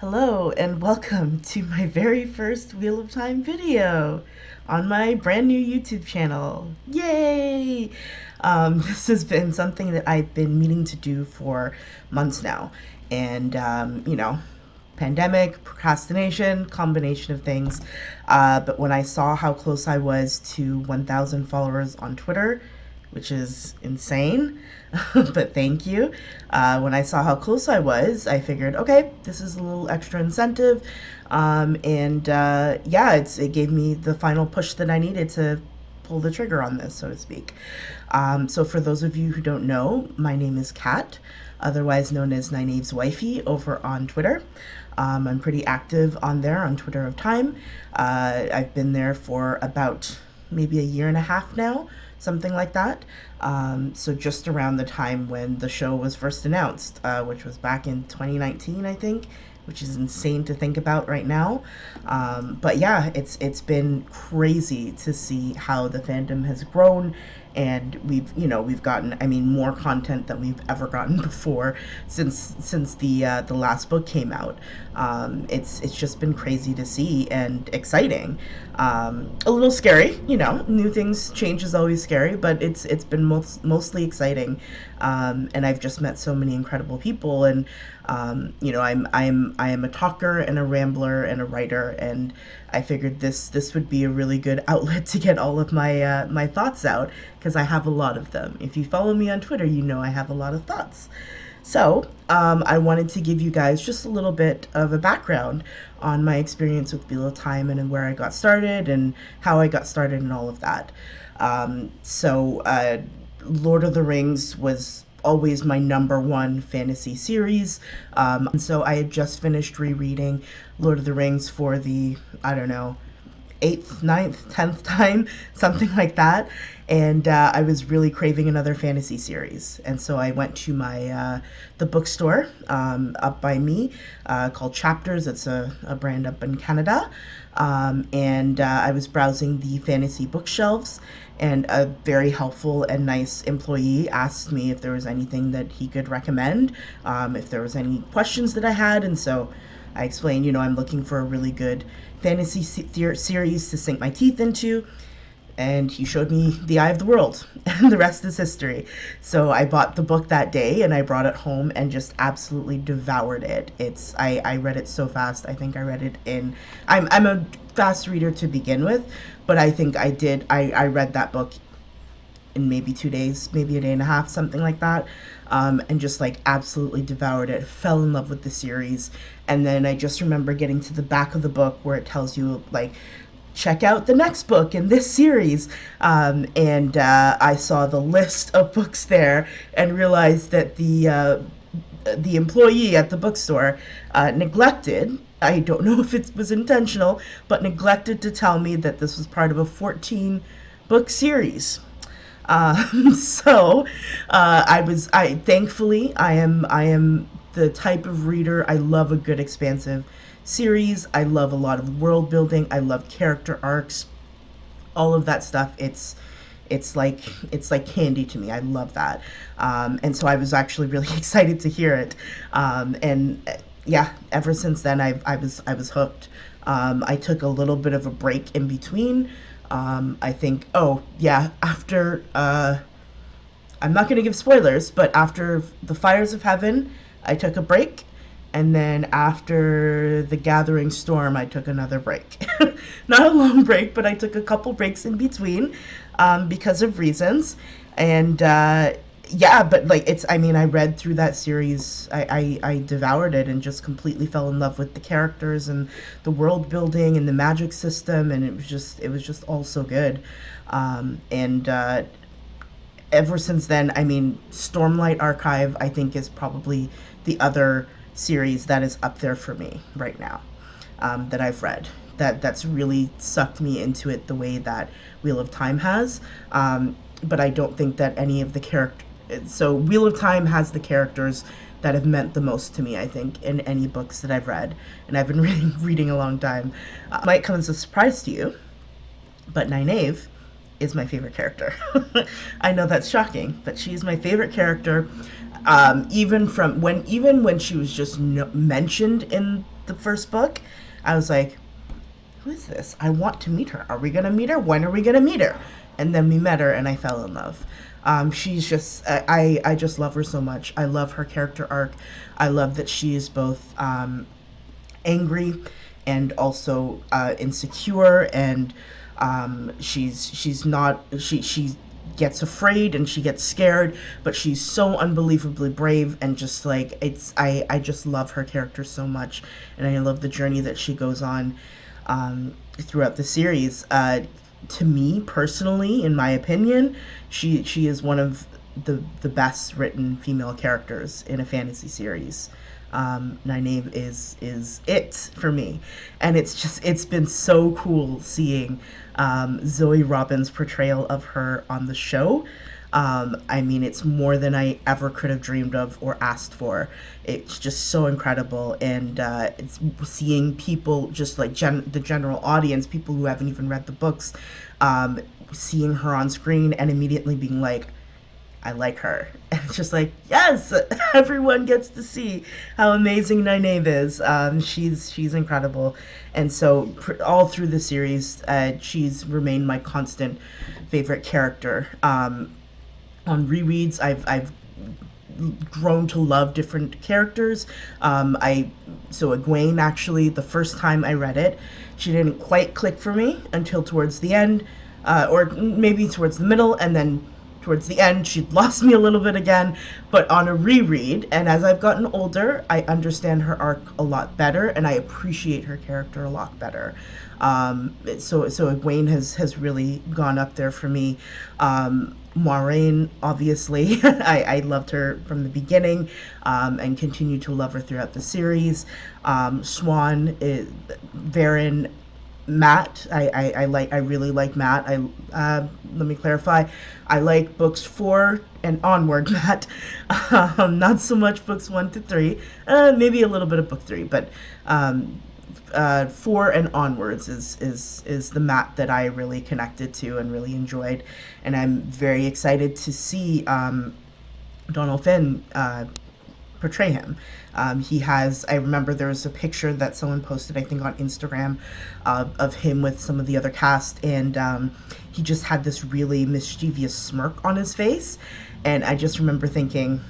Hello and welcome to my very first Wheel of Time video on my brand new YouTube channel. Yay! This has been something that I've been meaning to do for months now. And, pandemic, procrastination, combination of things. But when I saw how close I was to 1,000 followers on Twitter, which is insane, but thank you. When I saw how close I was, I figured, okay, this is a little extra incentive. It gave me the final push that I needed to pull the trigger on this, so to speak. So for those of you who don't know, my name is Kat, otherwise known as Nineve's Wifey over on Twitter. I'm pretty active on there on Twitter of Time. I've been there for about maybe a year and a half now, something like that. So just around the time when the show was first announced, which was back in 2019, I think, which is insane to think about right now. But yeah, it's been crazy to see how the fandom has grown, and we've gotten, more content than we've ever gotten before since the last book came out. It's just been crazy to see and exciting. A little scary, new things, change is always scary, but it's been mostly exciting. And I've just met so many incredible people, and I am a talker and a rambler and a writer, and I figured this would be a really good outlet to get all of my thoughts out, because I have a lot of them. If you follow me on Twitter, you know I have a lot of thoughts. So I wanted to give you guys just a little bit of a background on my experience with Wheel of Time and where I got started and how I got started and all of that. Lord of the Rings was always my number one fantasy series. And so I had just finished rereading Lord of the Rings for the, I don't know, 8th, 9th, 10th time, something like that. And I was really craving another fantasy series. And so I went to the bookstore up by me called Chapters. It's a brand up in Canada. I was browsing the fantasy bookshelves, and a very helpful and nice employee asked me if there was anything that he could recommend, if there was any questions that I had. And so I explained, I'm looking for a really good fantasy series to sink my teeth into. And he showed me The Eye of the World, and the rest is history. So I bought the book that day, and I brought it home and just absolutely devoured it. I read it so fast. I think I read it in, I'm a fast reader to begin with, but I think I read that book in maybe 2 days, maybe a day and a half, something like that. And just like absolutely devoured it, fell in love with the series. And then I just remember getting to the back of the book where it tells you, like, check out the next book in this series. I saw the list of books there and realized that the employee at the bookstore neglected, I don't know if it was intentional, but neglected to tell me that this was part of a 14 book series. Thankfully, I am the type of reader. I love a good expansive series. I love a lot of world building. I love character arcs, all of that stuff. It's like candy to me. I love that. And so I was actually really excited to hear it. Ever since then I was hooked. I took a little bit of a break in between. I think, after, I'm not going to give spoilers, but after the Fires of Heaven, I took a break. And then after the Gathering Storm, I took another break. Not a long break, but I took a couple breaks in between because of reasons. And I read through that series. I devoured it and just completely fell in love with the characters and the world building and the magic system, and it was just all so good. Ever since then, Stormlight Archive, I think, is probably the other series that is up there for me right now, that I've read, that's really sucked me into it the way that Wheel of Time has. But I don't think that any of the Wheel of Time has the characters that have meant the most to me, I think, in any books that I've read, and I've been reading a long time. Might come as a surprise to you, but Nynaeve is my favorite character. I know that's shocking, but she's my favorite character. Even when she was just mentioned in the first book, I was like, who is this? I want to meet her. Are we going to meet her? When are we going to meet her? And then we met her, and I fell in love. She's just, I just love her so much. I love her character arc. I love that she is both angry and also insecure, and she's not, she gets afraid and she gets scared, but she's so unbelievably brave, and just like, I just love her character so much, and I love the journey that she goes on throughout the series. To me personally, in my opinion, she is one of the best written female characters in a fantasy series. Nynaeve is it for me, and it's been so cool seeing Zoe Robin's portrayal of her on the show. I mean, it's more than I ever could have dreamed of or asked for. It's just so incredible, and it's seeing people, just like the general audience, people who haven't even read the books, seeing her on screen and immediately being like, I like her. And it's just like, yes, everyone gets to see how amazing Nynaeve is. She's incredible, and so all through the series, she's remained my constant favorite character. On rereads, I've grown to love different characters. So Egwene, actually, the first time I read it, she didn't quite click for me until towards the end, or maybe towards the middle, and then towards the end she'd lost me a little bit again. But on a reread, and as I've gotten older, I understand her arc a lot better, and I appreciate her character a lot better. So Egwene has really gone up there for me. Maureen, obviously, I loved her from the beginning, and continue to love her throughout the series. Swan, Varen, Matt, I really like Matt. Let me clarify, I like books 4 and onward, Matt. Not so much books 1 to 3. Maybe a little bit of book 3, but 4 and onwards is the Matt that I really connected to and really enjoyed, and I'm very excited to see Donald Finn portray him. I remember there was a picture that someone posted, I think on Instagram, of him with some of the other cast, and he just had this really mischievous smirk on his face, and I just remember thinking,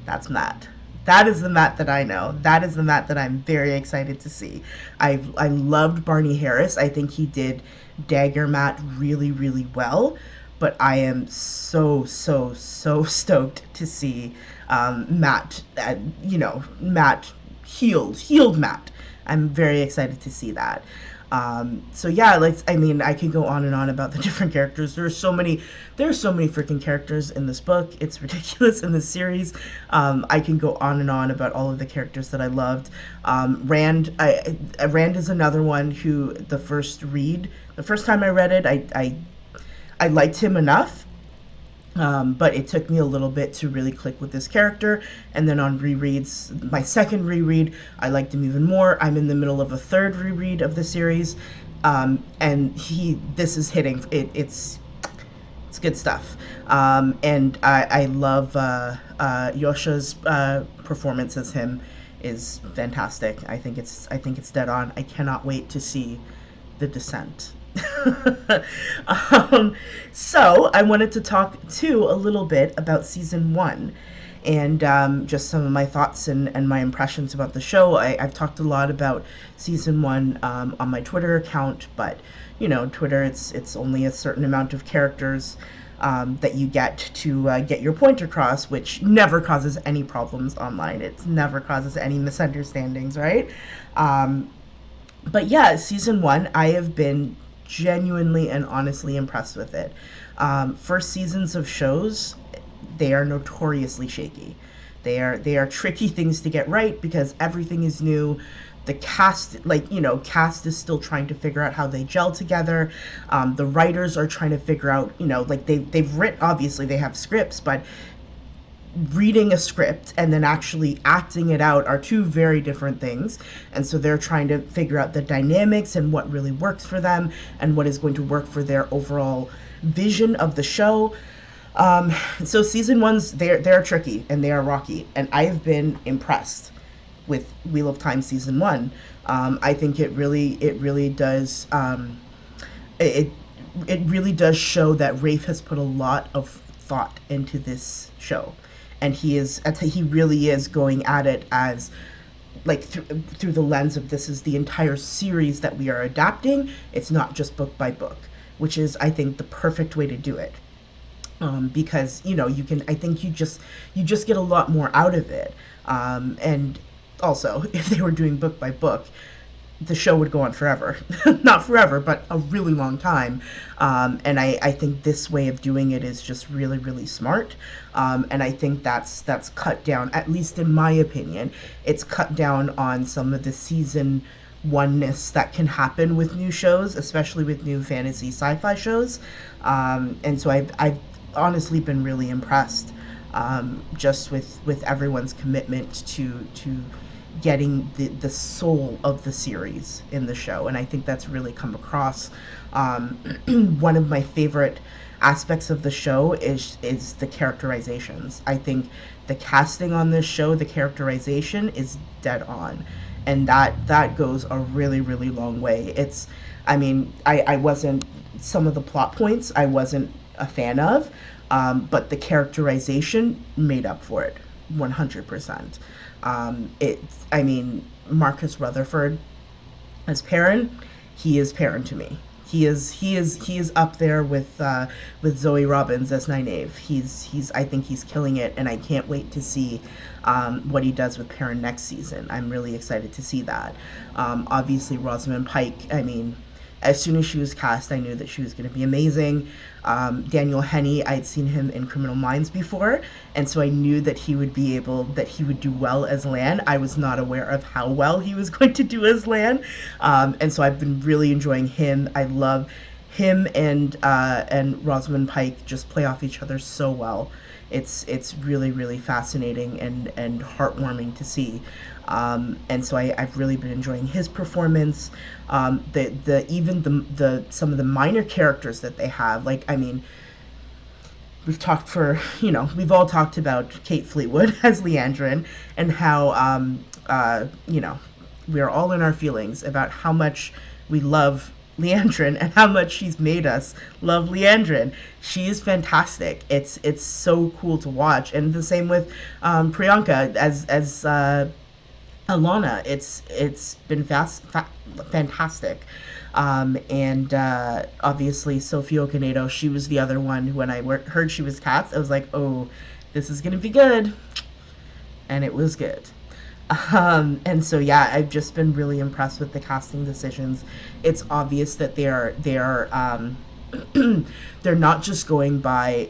that's Matt. That is the Matt that I know. That is the Matt that I'm very excited to see. I loved Barney Harris. I think he did Dagger Matt really, really well, but I am so stoked to see Matt, Matt, healed Matt. I'm very excited to see that. So yeah, I could go on and on about the different characters. There's so many freaking characters in this book. It's ridiculous in this series. I can go on and on about all of the characters that I loved. Rand is another one who the first time I read it, I liked him enough. But it took me a little bit to really click with this character, and then on rereads, my second reread, I liked him even more. I'm in the middle of a third reread of the series, and this is hitting. It's good stuff, and I love Yosha's performance as him is fantastic. I think it's dead on. I cannot wait to see The Descent. So I wanted to talk too a little bit about season 1, and just some of my thoughts and my impressions about the show. I've talked a lot about season 1 on my Twitter account, but Twitter, it's only a certain amount of characters that you get to get your point across, which never causes any problems online. It never causes any misunderstandings, right? But yeah, season 1, I have been genuinely and honestly impressed with it. First seasons of shows, they are notoriously shaky. They are tricky things to get right because everything is new. The cast, cast is still trying to figure out how they gel together. The writers are trying to figure out, they've written, obviously they have scripts, but reading a script and then actually acting it out are two very different things, and so they're trying to figure out the dynamics and what really works for them and what is going to work for their overall vision of the show. So season 1's they're tricky and they are rocky, and I've been impressed. with Wheel of Time season 1. I think it really does it it really does show that Rafe has put a lot of thought into this show, and he really is going at it as like through the lens of this is the entire series that we are adapting. It's not just book by book, which is, I think, the perfect way to do it. Because you can, I think you just get a lot more out of it. And also, if they were doing book by book, the show would go on forever. Not forever, but a really long time. And I think this way of doing it is just really, really smart. And I think that's cut down, at least in my opinion, it's cut down on some of the season oneness that can happen with new shows, especially with new fantasy sci-fi shows. And so I've honestly been really impressed, just with everyone's commitment to getting the soul of the series in the show, and I think that's really come across. One of my favorite aspects of the show is the characterizations. I think the casting on this show, the characterization is dead on, and that goes a really, really long way. I mean, I wasn't, some of the plot points I wasn't a fan of, but the characterization made up for it 100%. I mean, Marcus Rutherford as Perrin, he is Perrin to me. He is up there with Zoe Robbins as Nynaeve. I think he's killing it, and I can't wait to see what he does with Perrin next season. I'm really excited to see that. Obviously, Rosamund Pike, I mean, as soon as she was cast, I knew that she was going to be amazing. Daniel Henney, I'd seen him in Criminal Minds before, and so I knew that he would do well as Lan. I was not aware of how well he was going to do as Lan, and so I've been really enjoying him. I love him and Rosamund Pike just play off each other so well. It's really, really fascinating and heartwarming to see. And so I've really been enjoying his performance. Even the some of the minor characters that they have, like, I mean, we've all talked about Kate Fleetwood as Leandrin, and how we're all in our feelings about how much we love Leandrin and how much she's made us love Leandrin. She is fantastic. It's so cool to watch, and the same with Priyanka as Alana. It's been fantastic. And obviously Sophie Okonedo, she was the other one. When I heard she was cast, I was like, oh, this is gonna be good, and it was good. And so yeah, I've just been really impressed with the casting decisions. It's obvious that they are they're not just going by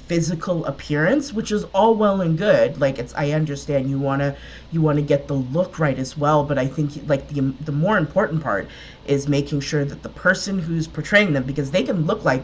physical appearance, which is all well and good. Like, I understand you wanna get the look right as well, but I think like the more important part is making sure that the person who's portraying them, because they can look like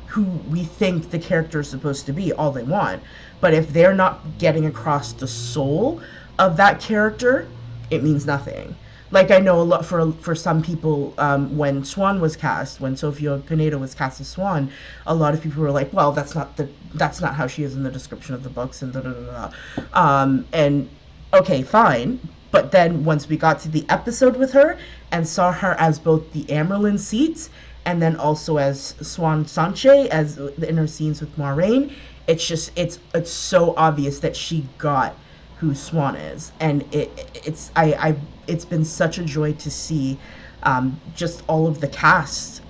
who we think the character is supposed to be all they want, but if they're not getting across the soul of that character, it means nothing. Like, I know a lot for some people, when Swan was cast, when Sophia Okonedo was cast as Swan, a lot of people were like, well, that's not how she is in the description of the books, and da da da da. And okay, fine, but then once we got to the episode with her and saw her as both the Amerlin Seats and then also as Swan Sanche, as in her scenes with Maureen, it's so obvious that she got who Swan is, and it's been such a joy to see just all of the cast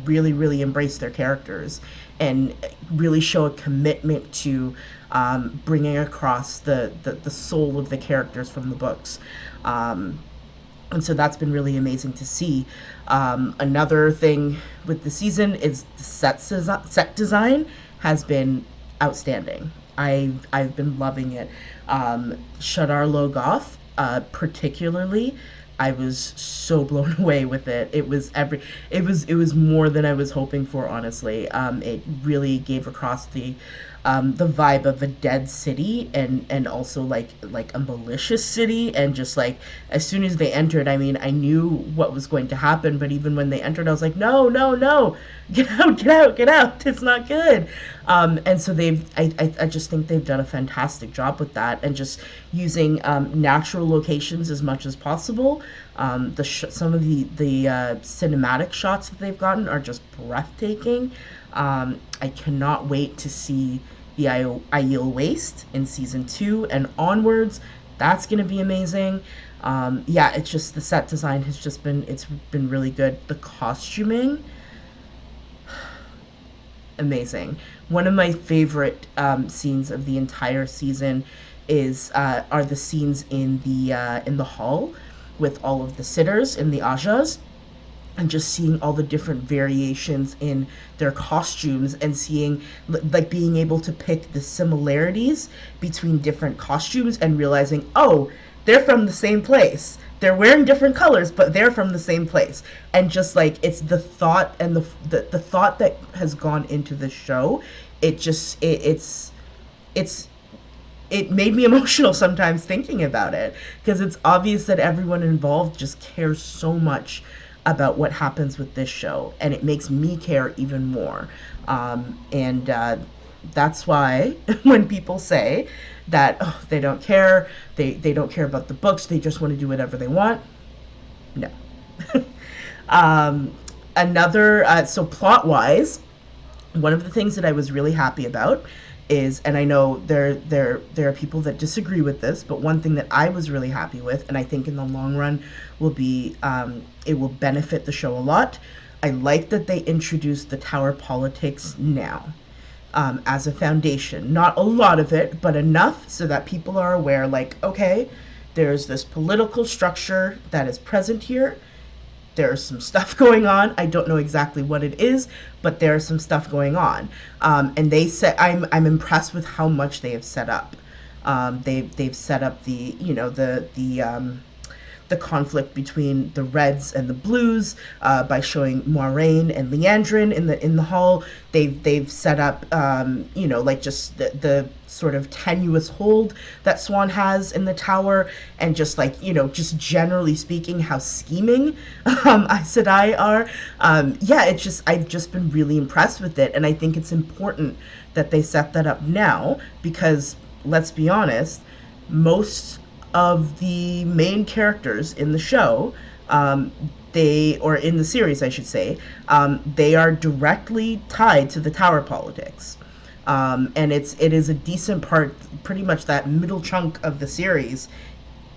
really, really embrace their characters and really show a commitment to bringing across the soul of the characters from the books. And so that's been really amazing to see. Another thing with the season is the set design has been outstanding. I've been loving it. Shadar Logoth, particularly, I was so blown away with it. It was more than I was hoping for, honestly. It really gave across the the vibe of a dead city, and also like a malicious city. And just like as soon as they entered, I mean, I knew what was going to happen, but even when they entered, I was like, no, no, no, get out, get out, get out, it's not good. And so I just think they've done a fantastic job with that, and just using natural locations as much as possible. Some of the cinematic shots that they've gotten are just breathtaking. I cannot wait to see the Aiel Waste in season 2 and onwards. That's going to be amazing. Yeah, it's just the set design has just it's been really good. The costuming, amazing. One of my favorite scenes of the entire season are the scenes in the hall with all of the sitters in the Ajas, and just seeing all the different variations in their costumes, and seeing like being able to pick the similarities between different costumes, and realizing, oh, they're from the same place, they're wearing different colors, but they're from the same place. And just like, it's the thought and the thought that has gone into the show. It made me emotional sometimes thinking about it, because it's obvious that everyone involved just cares so much about what happens with this show, and it makes me care even more. And that's why when people say that, oh, they don't care, they don't care about the books, they just want to do whatever they want, no. So plot wise, one of the things that I was really happy about is, and I know there are people that disagree with this, but one thing that I was really happy with, and I think in the long run will be, it will benefit the show a lot. I like that they introduced the Tower politics now, as a foundation. Not a lot of it, but enough so that people are aware, like, okay, there's this political structure that is present here. There's some stuff going on. I don't know exactly what it is, but there's some stuff going on. And they said, I'm impressed with how much they have set up. They've set up the conflict between the Reds and the Blues, by showing Maureen and Leandrin in the hall. They've set up like just the sort of tenuous hold that Swan has in the Tower, and just like, just generally speaking, how scheming Aes Sedai are. Yeah, I've just been really impressed with it, and I think it's important that they set that up now, because let's be honest, most of the main characters in the show, or in the series, I should say, they are directly tied to the Tower politics. And it is a decent part, pretty much that middle chunk of the series.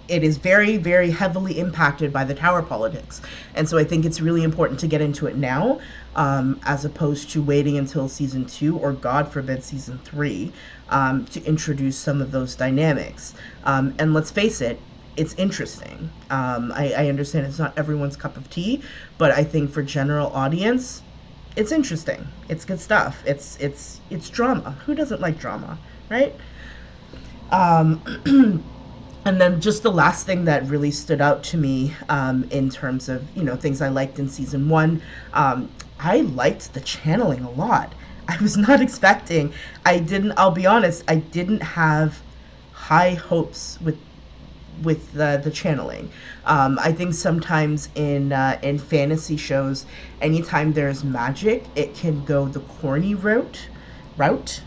It is very, very heavily impacted by the Tower politics. And so I think it's really important to get into it now, as opposed to waiting until season 2, or God forbid season 3, to introduce some of those dynamics. And let's face it, it's interesting. I understand it's not everyone's cup of tea, but I think for general audience, it's interesting. It's good stuff. It's drama. Who doesn't like drama, right? And then just the last thing that really stood out to me, in terms of, things I liked in season 1, I liked the channeling a lot. I was not expecting, I'll be honest, I didn't have high hopes with the channeling. I think sometimes in fantasy shows, anytime there's magic, it can go the corny route. It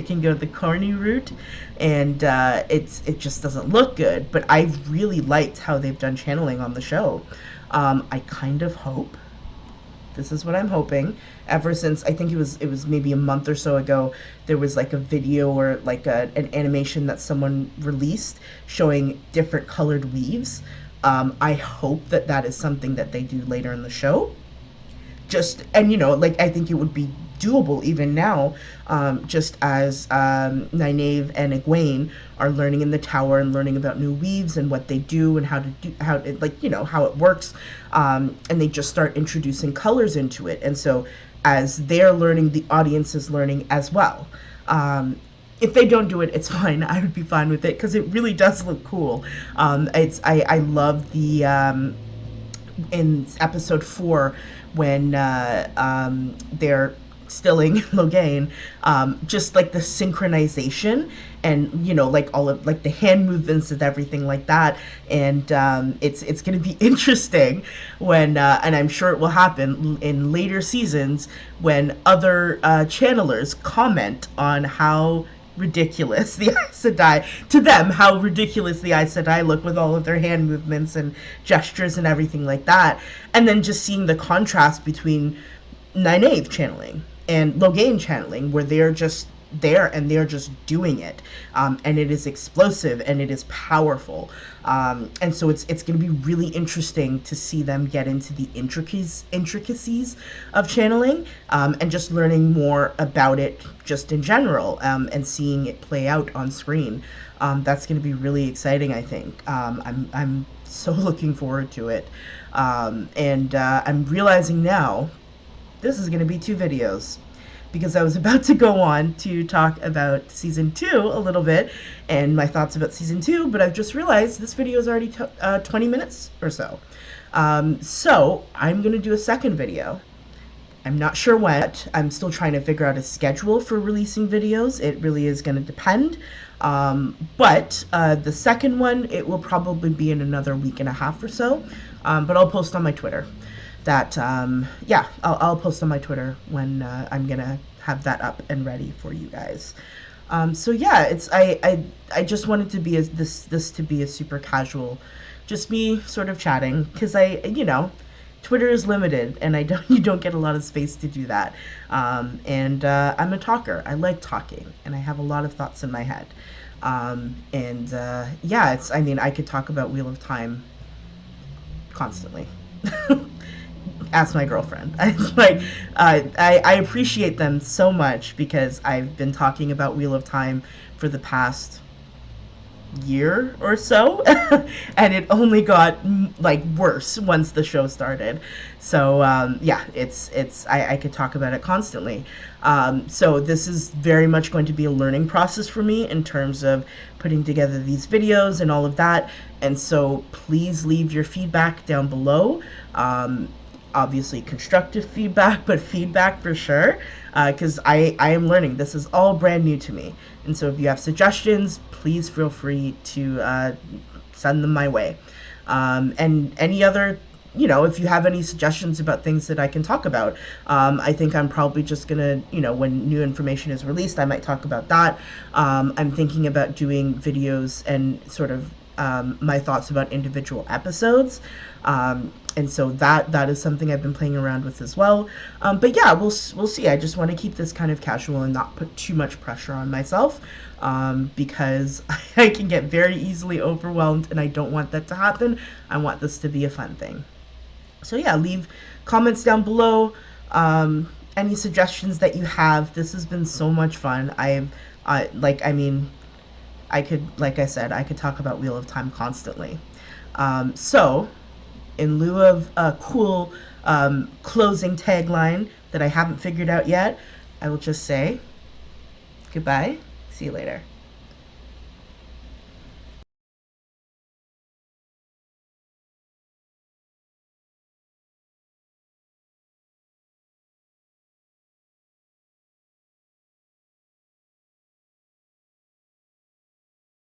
can go the corny route, and it just doesn't look good. But I really liked how they've done channeling on the show. I kind of hope, this is what I'm hoping, ever since, I think it was maybe a month or so ago, there was like a video, or like an animation that someone released showing different colored weaves. I hope that is something that they do later in the show. And like, I think it would be doable even now, just as Nynaeve and Egwene are learning in the Tower, and learning about new weaves and what they do, and how it works, and they just start introducing colors into it. And so as they're learning, the audience is learning as well. If they don't do it, it's fine. I would be fine with it, because it really does look cool. I love the in episode 4, when they're stilling Logain, just like the synchronization and like all of like the hand movements and everything like that. And it's going to be interesting when and I'm sure it will happen in later seasons when other channelers comment on how ridiculous the Aes Sedai, to them, how ridiculous the Aes Sedai look with all of their hand movements and gestures and everything like that. And then just seeing the contrast between Nynaeve channeling and Logain channeling, where they're just there and they're just doing it, and it is explosive and it is powerful, and so it's going to be really interesting to see them get into the intricacies of channeling, and just learning more about it just in general, and seeing it play out on screen. That's going to be really exciting, I think. I'm so looking forward to it, and I'm realizing now this is going to be 2 videos, because I was about to go on to talk about season 2 a little bit and my thoughts about season 2, but I've just realized this video is already 20 minutes or so. So I'm going to do a second video. I'm not sure when. I'm still trying to figure out a schedule for releasing videos. It really is going to depend. But the second one, it will probably be in another week and a half or so. But I'll post on my Twitter. Yeah, I'll post on my Twitter when I'm gonna have that up and ready for you guys. So yeah, I just wanted to be this to be a super casual, just me sort of chatting, because Twitter is limited and you don't get a lot of space to do that. And I'm a talker. I like talking and I have a lot of thoughts in my head. Yeah, I could talk about Wheel of Time constantly. Ask my girlfriend. I appreciate them so much because I've been talking about Wheel of Time for the past year or so, and it only got like worse once the show started. So yeah, I could talk about it constantly. So this is very much going to be a learning process for me in terms of putting together these videos and all of that. And so please leave your feedback down below. Obviously constructive feedback, but feedback for sure, because I am learning. This is all brand new to me, and so if you have suggestions, please feel free to send them my way. And any other, if you have any suggestions about things that I can talk about, I think I'm probably just gonna, when new information is released, I might talk about that. I'm thinking about doing videos and sort of my thoughts about individual episodes. And so that is something I've been playing around with as well. But yeah, we'll see. I just want to keep this kind of casual and not put too much pressure on myself, because I can get very easily overwhelmed and I don't want that to happen. I want this to be a fun thing. So yeah, leave comments down below, any suggestions that you have. This has been so much fun. Like I said, I could talk about Wheel of Time constantly. So in lieu of a cool closing tagline that I haven't figured out yet, I will just say goodbye. See you later.